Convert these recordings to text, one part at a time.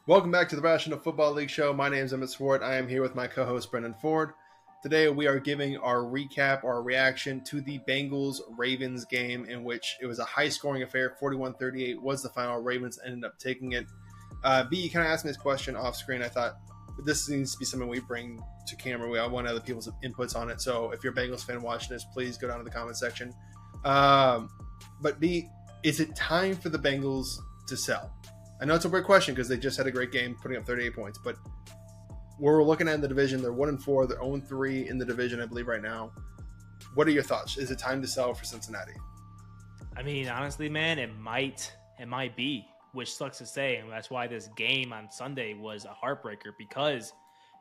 Welcome back to the Rational Football League show. My name is Emmett Swarat. I am here with my co-host Brendyn Ford. Today we are giving our recap, our reaction to the Bengals-Ravens game, in which it was a high-scoring affair. 41-38 was the final. Ravens ended up taking it. B, you kind of asked me this question off screen. I thought this needs to be something we bring to camera. I want other people's inputs on it. So if you're a Bengals fan watching this, please go down to the comment section. But B, is it time for the Bengals to sell? I know it's a weird question because they just had a great game putting up 38 points, but where we're looking at in the division, they're 1-4, they're 0-3 in the division, I believe, right now. What are your thoughts? Is it time to sell for Cincinnati? I mean, honestly, man, it might be, which sucks to say, and that's why this game on Sunday was a heartbreaker, because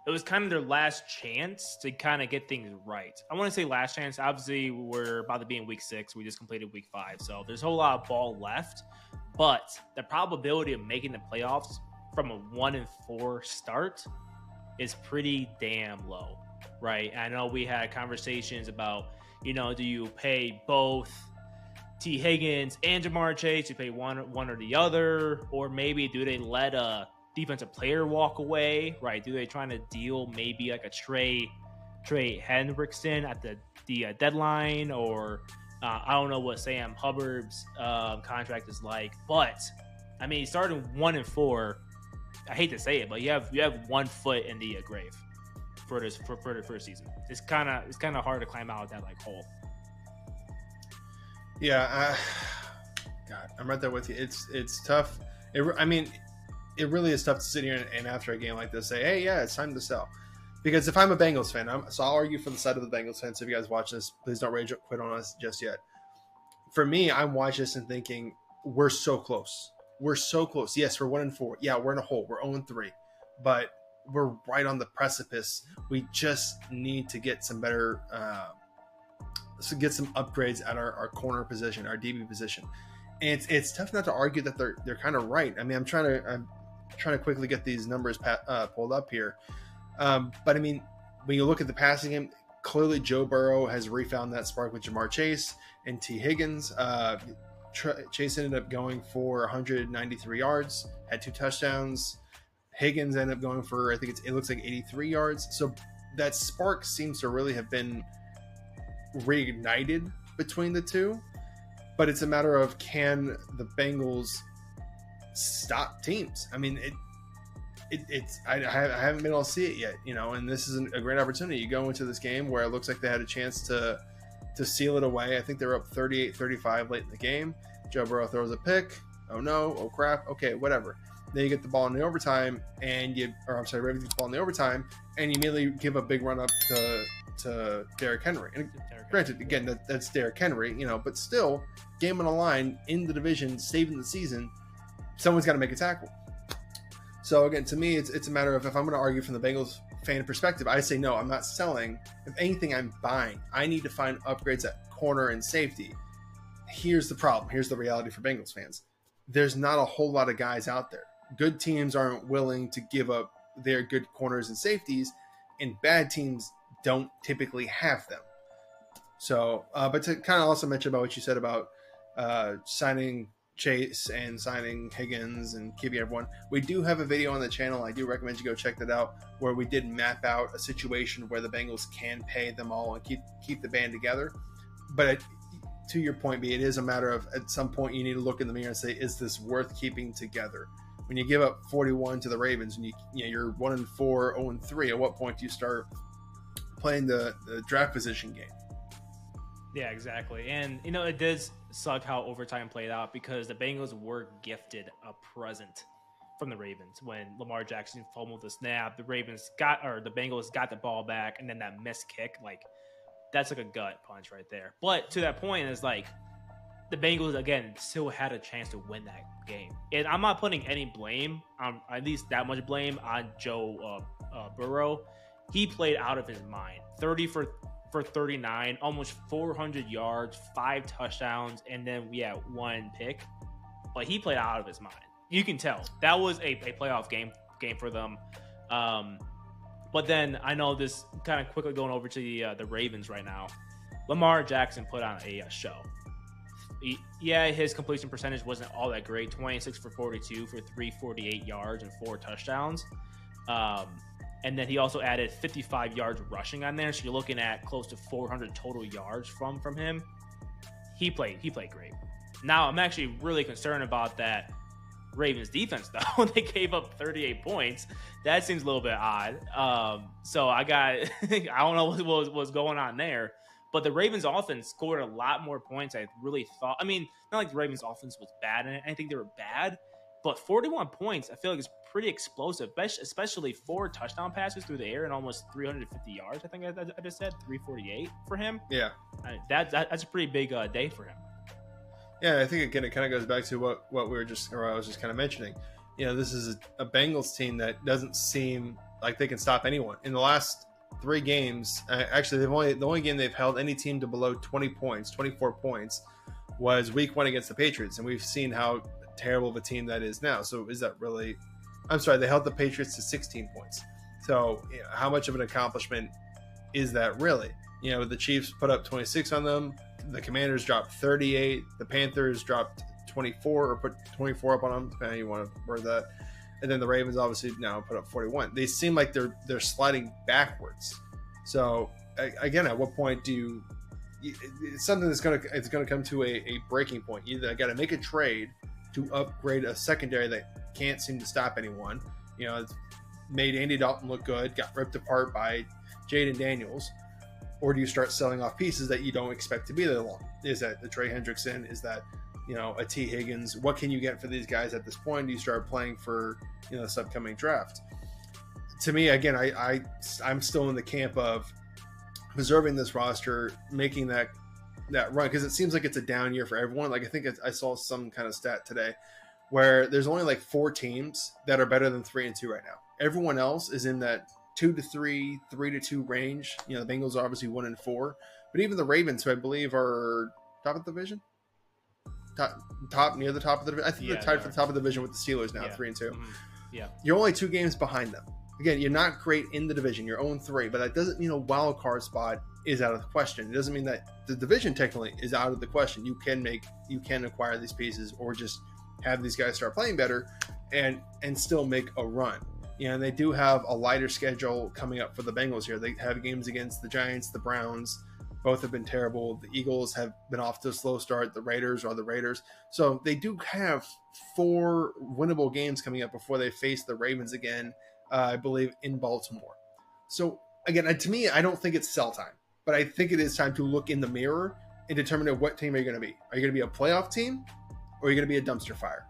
it was kind of their last chance to kind of get things right. I want to say last chance. Obviously, we're about to be in week 6. We just completed week 5, so there's a whole lot of ball left. But the probability of making the playoffs from a 1-4 start is pretty damn low, right? I know we had conversations about, do you pay both T. Higgins and Jamar Chase? You pay one or the other, or maybe do they let a defensive player walk away, right? Do they trying to deal maybe like a Trey Hendrickson at the deadline, or I don't know what Sam Hubbard's contract is like, but I mean, starting 1-4, I hate to say it, but you have 1 foot in the grave for the first season. It's kind of hard to climb out of that like hole. Yeah, God, I'm right there with you. It's tough. It really is tough to sit here and after a game like this say, hey, yeah, it's time to sell. Because if I'm a Bengals fan, so I'll argue for the side of the Bengals fans. So if you guys watch this, please don't rage quit on us just yet. For me, I'm watching this and thinking, we're so close. We're so close. Yes, we're 1-4. Yeah, we're in a hole. We're 0-3. But we're right on the precipice. We just need to get some better, get some upgrades at our corner position, our DB position. And it's tough not to argue that they're kind of right. I mean, I'm trying to quickly get these numbers pulled up here. But I mean, when you look at the passing game, clearly Joe Burrow has refound that spark with Jamar Chase and T. Higgins. Chase ended up going for 193 yards, had 2 touchdowns. Higgins ended up going for, I think it looks like 83 yards. So that spark seems to really have been reignited between the two. But it's a matter of, can the Bengals stop teams? I mean, I haven't been able to see it yet, and this is a great opportunity. You go into this game where it looks like they had a chance to seal it away. I think they were up 38-35 late in the game. Joe Burrow throws a pick. Oh no, oh crap. Okay, whatever. Then you get the ball in the overtime, Ravens get the ball in the overtime, and you immediately give a big run up to Derrick Henry. And granted, again, that's Derrick Henry, but still, game on the line in the division, saving the season, someone's got to make a tackle. So again, to me, it's a matter of, if I'm going to argue from the Bengals fan perspective, I say no, I'm not selling. If anything, I'm buying. I need to find upgrades at corner and safety. Here's the problem. Here's the reality for Bengals fans. There's not a whole lot of guys out there. Good teams aren't willing to give up their good corners and safeties, and bad teams don't typically have them. So, but to kind of also mention about what you said about signing Chase and signing Higgins and keeping everyone, we do have a video on the channel. I do recommend you go check that out, where we did map out a situation where the Bengals can pay them all and keep the band together. But to your point, B, it is a matter of, at some point you need to look in the mirror and say, is this worth keeping together? When you give up 41 to the Ravens and you're 1-4, 0-3, at what point do you start playing the draft position game? Yeah, exactly. And, it does suck how overtime played out, because the Bengals were gifted a present from the Ravens. When Lamar Jackson fumbled the snap, the Bengals got the ball back, and then that missed kick, that's like a gut punch right there. But to that point, it's like the Bengals, again, still had a chance to win that game. And I'm not putting any blame, at least that much blame, on Joe Burrow. He played out of his mind. 30 for 39, almost 400 yards, 5 touchdowns, and then 1 pick. But he played out of his mind. You can tell. That was a playoff game for them. But then I know this, kind of quickly going over to the Ravens right now. Lamar Jackson put on a show. Yeah, his completion percentage wasn't all that great. 26 for 42 for 348 yards and 4 touchdowns. And then he also added 55 yards rushing on there. So you're looking at close to 400 total yards from him. He played great. Now I'm actually really concerned about that Ravens defense though. They gave up 38 points. That seems a little bit odd. So I don't know what was going on there. But the Ravens offense scored a lot more points. I really thought. I mean, not like the Ravens offense was bad, and I think they were bad. But 41 points, I feel like it's pretty explosive, especially 4 touchdown passes through the air and almost 350 yards. I think I just said 348 for him. Yeah, that's a pretty big day for him. Yeah, I think again it kind of goes back to what I was just kind of mentioning. This is a Bengals team that doesn't seem like they can stop anyone. In the last 3 games, actually the only game they've held any team to below 20 points, 24 points, was week 1 against the Patriots, and we've seen how terrible of a team that is now. So is that really? I'm sorry, they held the Patriots to 16 points. So how much of an accomplishment is that really? The Chiefs put up 26 on them. The Commanders dropped 38. The Panthers dropped 24 or put 24 up on them, depending on how you want to word that. And then the Ravens obviously now put up 41. They seem like they're sliding backwards. So again, at what point do it's something that's going to come to a breaking point? Either I got to make a trade to upgrade a secondary that can't seem to stop anyone. It's made Andy Dalton look good, got ripped apart by Jaden Daniels. Or do you start selling off pieces that you don't expect to be there long? Is that the Trey Hendrickson? Is that a T. Higgins? What can you get for these guys at this point? Do you start playing for this upcoming draft? To me, again, I'm still in the camp of preserving this roster, making that run, because it seems like it's a down year for everyone. Like I think I saw some kind of stat today where there's only like 4 teams that are better than 3-2 right now. Everyone else is in that 2-3, 3-2 range. The Bengals are obviously 1-4, but even the Ravens, who I believe are top of the division, top near the top of the division. I think they're tied for the top of the division with the Steelers now, 3-2. Mm-hmm. Yeah, you're only 2 games behind them. Again, you're not great in the division. You're 0-3, but that doesn't mean a wild card spot is out of the question. It doesn't mean that the division technically is out of the question. You can acquire these pieces or just have these guys start playing better and still make a run. And they do have a lighter schedule coming up for the Bengals here. They have games against the Giants, the Browns. Both have been terrible. The Eagles have been off to a slow start. The Raiders are the Raiders. So they do have 4 winnable games coming up before they face the Ravens again, I believe, in Baltimore. So, again, to me, I don't think it's sell time. But I think it is time to look in the mirror and determine what team are you going to be. Are you going to be a playoff team or are you going to be a dumpster fire?